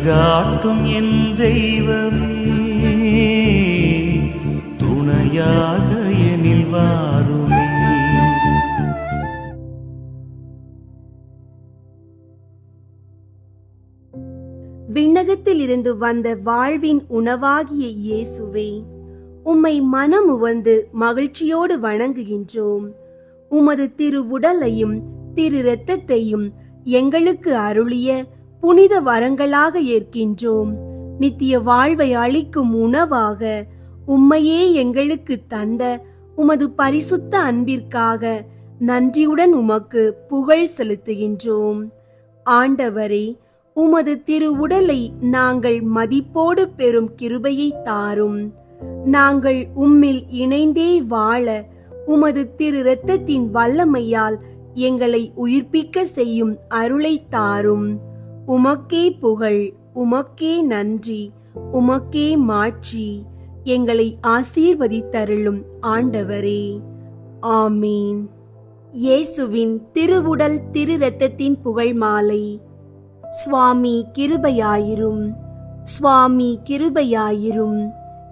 வழிகாட்டும் என் தெய்வமே, துணையாக எனில் வாருமே. விண்ணகத்தில் இருந்து வந்த வாழ்வின் உணவாகிய இயேசுவே, உம்மை மனமுவந்து மகிழ்ச்சியோடு வணங்குகின்றோம். உமது திருவுடலையும் திரு இரத்தத்தையும் எங்களுக்கு அருளிய புனித வரங்களாக ஏற்கின்றோம். நித்திய வாழ்வை அளிக்கும் உணவாக உம்மையே எங்களுக்கு தந்த உமது பரிசுத்த அன்பிற்காக நன்றியுடன் உமக்கு புகழ் செலுத்துகின்றோம். ஆண்டவரே, உமது திருவுடலை நாங்கள் மதிப்போடு பெறும் கிருபையை தாரும். நாங்கள் உம்மில் இணைந்தே வாழ உமது திரு இரத்தத்தின் வல்லமையால் எங்களை உயிர்ப்பிக்க செய்யும் அருளை தாரும். உமக்கே புகழ், உமக்கே நன்றி, உமக்கே மாட்சி. எங்களை ஆசீர்வதித்தருளும் ஆண்டவரே. ஆமீன். இயேசுவின் திருவுடல் திரு இரத்தத்தின் புகழ் மாலை. சுவாமி கிருபையாயிரும், சுவாமி கிருபையாயிரும்,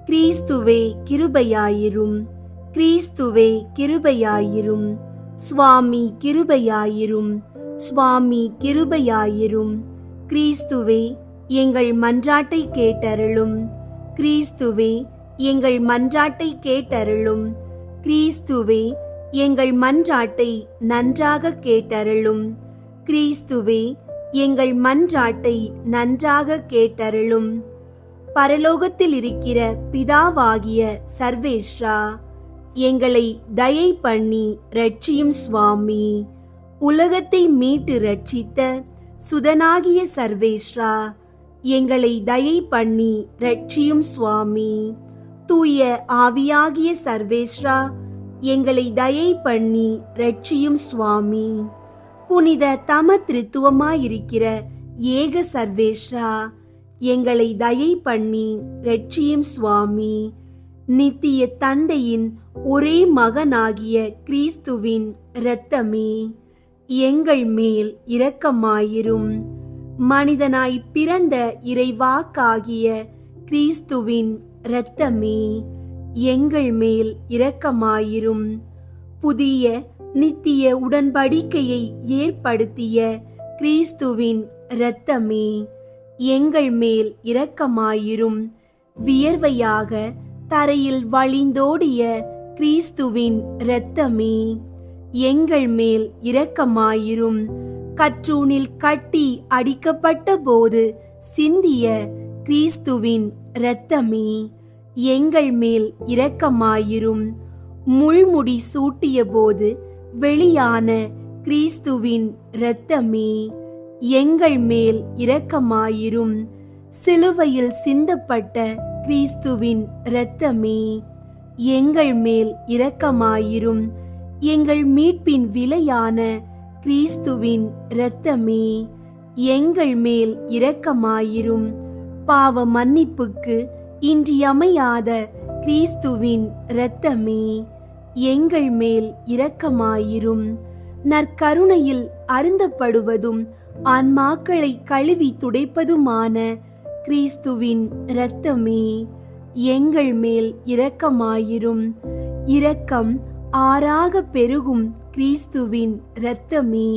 கிறிஸ்துவே கிருபையாயிரும், கிறிஸ்துவே கிருபையாயிரும், சுவாமி கிருபையாயிரும், சுவாமி கிருபையாயிரும். கிறிஸ்துவே எங்கள் மன்றாட்டை கேட்டருளும், கிறிஸ்துவே எங்கள் மன்றாட்டை கேட்டருளும், கிறிஸ்துவே எங்கள் மன்றாட்டை நன்றாக கேட்டருளும், கிறிஸ்துவே எங்கள் மன்றாட்டை நன்றாக கேட்டருளும். பரலோகத்தில் இருக்கிற பிதாவாகிய சர்வேஸ்வரா, எங்களை தயை பண்ணி ரட்சியும் சுவாமி. உலகத்தை மீட்டு ரட்சித்த சுதனாகிய சர்வேஸ்வரா, எங்களை தயை பண்ணி ரட்சியும் சுவாமி. தூய ஆவியாகிய சர்வேஸ்வரா, எங்களை தயை பண்ணி ரட்சியும் சுவாமி. புனித தம திருத்துவமாயிருக்கிற ஏக சர்வேஸ்வரா, எங்களை தயை பண்ணி ரட்சியும் சுவாமி. நித்திய தந்தையின் ஒரே மகனாகிய கிறிஸ்துவின் இரத்தமே, எங்கள் மேல் இரக்கமாயிரும். மனிதனாய் பிறந்த இறைவாக்காகிய கிறிஸ்துவின் இரத்தமே, எங்கள் மேல் இரக்கமாயிரும். புதிய நித்திய உடன்படிக்கையை ஏற்படுத்திய கிறிஸ்துவின் இரத்தமே, எங்கள் மேல் இரக்கமாயிரும். வியர்வையாக தரையில் வழிந்தோடிய கிறிஸ்துவின் இரத்தமே, எங்கள் மேல் இரக்கமாயிரும். கற்றூனில் கட்டி அடிக்கப்பட்ட போது சிந்திய கிறிஸ்துவின் இரத்தமே, எங்கள் மேல் இரக்கமாயிரும். முள்முடி சூட்டிய போது வெளியான கிறிஸ்துவின் இரத்தமே, எங்கள் மேல் இரக்கமாயிரும். சிலுவையில் சிந்தப்பட்ட கிறிஸ்துவின் இரத்தமே, எங்கள் மேல் இரக்கமாயிரும். எங்கள் மீட்பின் விலையான கிறிஸ்துவின் இரத்தமே, எங்கள் மேல் இரக்கமாயிரும். பாவ மன்னிப்புக்கு இன்றியமையாத கிறிஸ்துவின் இரத்தமே, எங்கள் மேல் இரக்கமாயிரும். நற்கருணையில் அருந்தப்படுவதும் ஆன்மாக்களை கழுவி துடைப்பதுமான கிறிஸ்துவின் இரத்தமே, எங்கள் மேல் இரக்கமாயிரும். இரக்கம் ஆறாக பெருகும் கிறிஸ்துவின் இரத்தமே,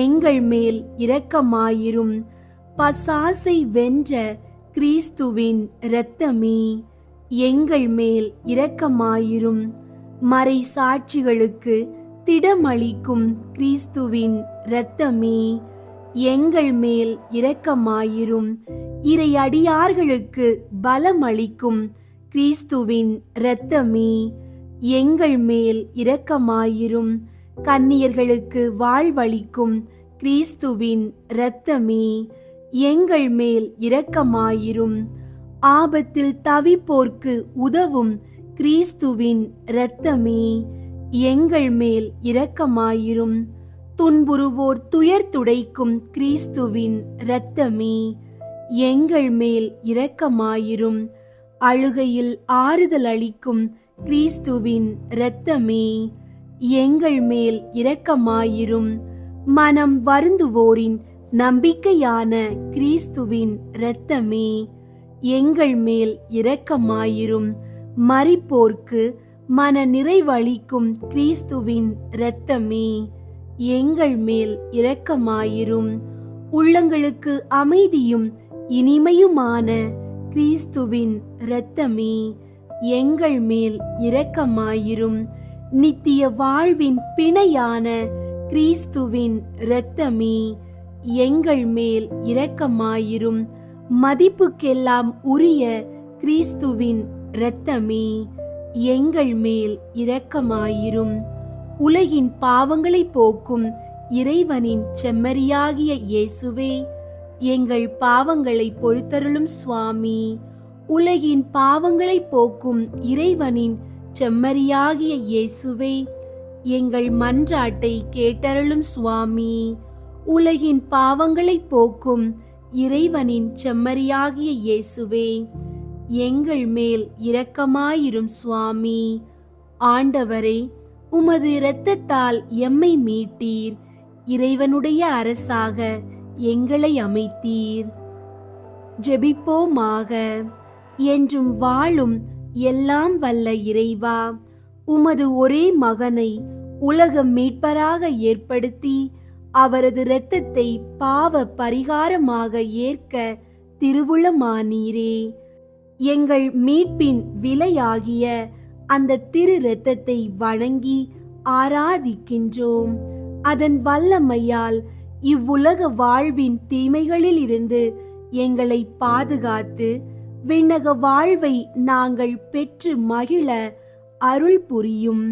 எங்கள் மேல் இரக்கமாயிரும். பசாசை வென்ற கிறிஸ்துவின் இரத்தமே, எங்கள் மேல் இரக்கமாயிரும். மறை சாட்சிகளுக்கு திடமளிக்கும் கிறிஸ்துவின் இரத்தமே, எங்கள் மேல் இரக்கமாயிரும். இறையடியார்களுக்கு பலமளிக்கும் கிறிஸ்துவின் இரத்தமே, எங்கள் மேல் இரக்கமாயிரும். கன்னியர்களுக்கு வாழ்வளிக்கும் கிறிஸ்துவின் இரத்தமே, எங்கள் மேல் இரக்கமாயிரும். ஆபத்தில் தவிப்போர்க்கு உதவும் கிறிஸ்துவின் இரத்தமே, எங்கள் மேல் இரக்கமாயிரும். துன்புறுவோர் துயர் துடைக்கும் கிறிஸ்துவின் இரத்தமே, எங்கள் மேல் இரக்கமாயிரும். அழுகையில் ஆறுதல் அளிக்கும் கிறிஸ்துவின் இரத்தமே, எங்கள் மேல் இரக்கமாயிரும். மனம் வருந்துவோரின் நம்பிக்கையான கிறிஸ்துவின் இரத்தமே, எங்கள் மேல் இரக்கமாயிரும். மரிப்போர்க்கு மன நிறைவளிக்கும் கிறிஸ்துவின் இரத்தமே, எங்கள் மேல் இரக்கமாயிரும். உள்ளங்களுக்கு அமைதியும் இனிமையுமான கிறிஸ்துவின் இரத்தமே, எங்கள் மேல் இரக்கமாயிரும். நித்திய வாழ்வின் பிணையான கிறிஸ்துவின் இரத்தமே, எங்கள் மேல் இரக்கமாயிரும். மதிப்புக்கெல்லாம் உரிய கிறிஸ்துவின் இரத்தமே, எங்கள் மேல் இரக்கமாயிரும். உலகின் பாவங்களை போக்கும் இறைவனின் செம்மறியாகிய இயேசுவே, எங்கள் பாவங்களை பொறுத்தருளும் சுவாமி. உலகின் பாவங்களை போக்கும் இறைவனின் செம்மறியாகிய இயேசுவே, எங்கள் மன்றாட்டை கேட்டருளும் சுவாமி. உலகின் பாவங்களை போக்கும் இறைவனின் செம்மறியாகிய இயேசுவே, எங்கள் மேல் இரக்கமாயிரும் சுவாமி. ஆண்டவரே, உமது இரத்தத்தால் எம்மை மீட்டீர். இறைவனுடைய அரசாக எங்களை அமைத்தீர். ஜெபிப்போமாக. என்றும் வாழும் எல்லாம் வல்ல இறைவா, உமது ஒரே மகனை உலக மீட்பராக ஏற்படுத்தி அவரது இரத்தத்தை பாவ பரிகாரமாக ஏற்க திருவுளமானீரே. எங்கள் மீட்பின் விலையாகிய அந்த திரு இரத்தத்தை வணங்கி ஆராதிக்கின்றோம். அதன் வல்லமையால் இவ்வுலக வாழ்வின் தீமைகளில் இருந்து எங்களை பாதுகாத்து விண்ணக வாழ்வை நாங்கள் பெற்று மகிழ அருள் புரியும்.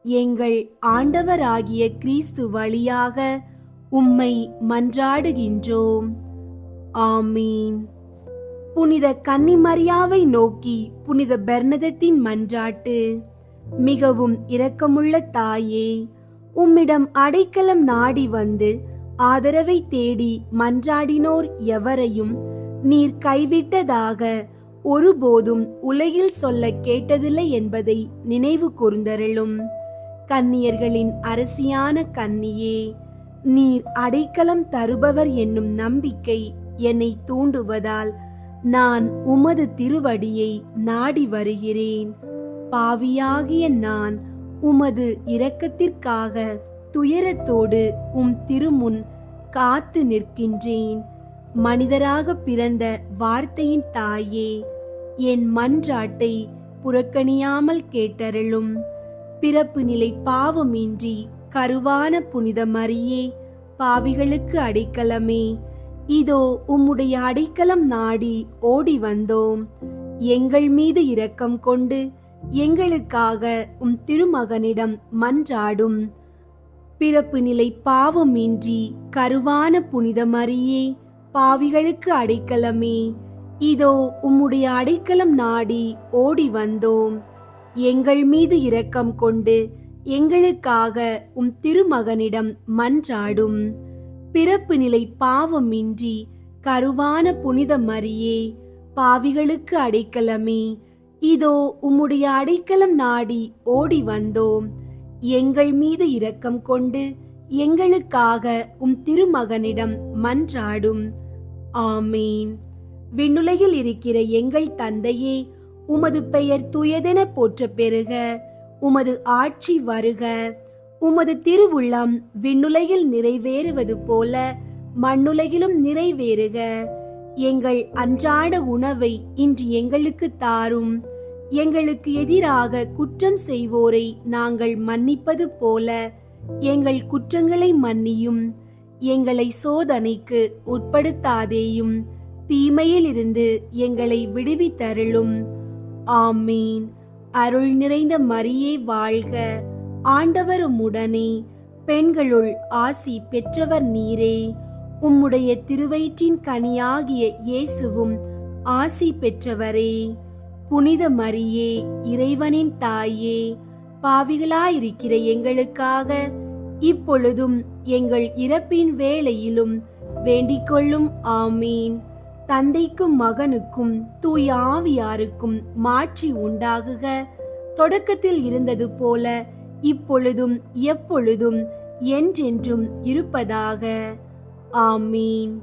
எங்கள் ஆண்டவராகிய கிறிஸ்து வழியாக உம்மை மன்றாடுகின்றோம். ஆமீன். புனித கன்னிமரியாவை நோக்கி புனித பெர்னதத்தின் மன்றாட்டு. மிகவும் இரக்கமுள்ள தாயே, உம்மிடம் அடைக்கலம் நாடி வந்து ஆதரவை தேடி மன்றாடினோர் எவரையும் நீர் கைவிட்டதாக ஒருபோதும் உலகில் சொல்ல கேட்டதில்லை என்பதை நினைவு கூர்ந்தருளும். கன்னியர்களின் அரசியான கன்னியே, நீர் அடைக்கலம் தருபவர் என்னும் நம்பிக்கை என்னை தூண்டுவதால் நான் உமது திருவடியை நாடி வருகிறேன். பாவியாகிய நான் உமது இரக்கத்திற்காக துயரத்தோடு திருமுன் காத்து நிற்கின்றேன். மனிதராக பிறந்த வார்த்தையின் தாயே, என் மன்றாட்டை புறக்கணியாமல் கேட்டருளும். பிறப்பு நிலை பாவமின்றி கருவான புனித மரியே, பாவிகளுக்கு அடைக்கலமே, இதோ உம்முடைய அடைக்கலம் நாடி ஓடி வந்தோம். எங்கள் மீது இரக்கம் கொண்டு எங்களுக்காக திருமகனிடம் மன்றாடும். பிறப்பு நிலை பாவமின்றி கருவான புனித மரியே, பாவிகளுக்கு அடைக்கலமே, இதோ உம்முடைய அடைக்கலம் நாடி ஓடி வந்தோம். எங்கள் மீது இரக்கம் கொண்டு எங்களுக்காக திருமகனிடம் மன்றாடும். பிறப்பு நிலை பாவமின்றி கருவான புனித மரியே, பாவிகளுக்கு அடைக்கலமே, இதோ உம்முடைய அடைக்கலம் நாடி ஓடி வந்தோம். எங்கள் மீது இரக்கம் கொண்டு எங்களுக்காக திருமகனிடம் மன்றாடும். ஆமீன். விண்ணுலகில் இருக்கிற எங்கள் தந்தையே, உமது பெயர் துயதென போற்ற பெறுக. உமது ஆட்சி வருக. உமது திருவுள்ளம் விண்ணுலகில் நிறைவேறுவது போல மண்ணுலகிலும் நிறைவேறுக. எங்கள் அன்றாட உணவை இன்று எங்களுக்கு தாரும். எங்களுக்கு எதிராக குற்றம் செய்வோரை நாங்கள் மன்னிப்பது போல எங்கள் குற்றங்களை மன்னியும். எங்களை சோதனைக்கு உட்படுத்தாதேயும், தீமையில் இருந்து எங்களை விடுவித்தருளும். ஆமீன். அருள் நிறைந்த மரியே வாழ்க. ஆண்டவர் உம்முடனே, பெண்களுள் ஆசி பெற்றவர் நீரே. உம்முடைய திருவயிற்றின் கனியாகிய இயேசுவும் ஆசி பெற்றவரே. புனித மரியே, இறைவனின் தாயே, பாவிகளாயிருக்கிற எங்களுக்காக இப்பொழுதும் எங்கள் இறப்பின் வேளையிலும் வேண்டிக் கொள்ளும். ஆமீன். தந்தைக்கும் மகனுக்கும் தூய ஆவியாருக்கும் மாட்சி உண்டாகுக. தொடக்கத்தில் இருந்தது போல இப்பொழுதும் எப்பொழுதும் என்றென்றும் இருப்பதாக. ஆமீன்.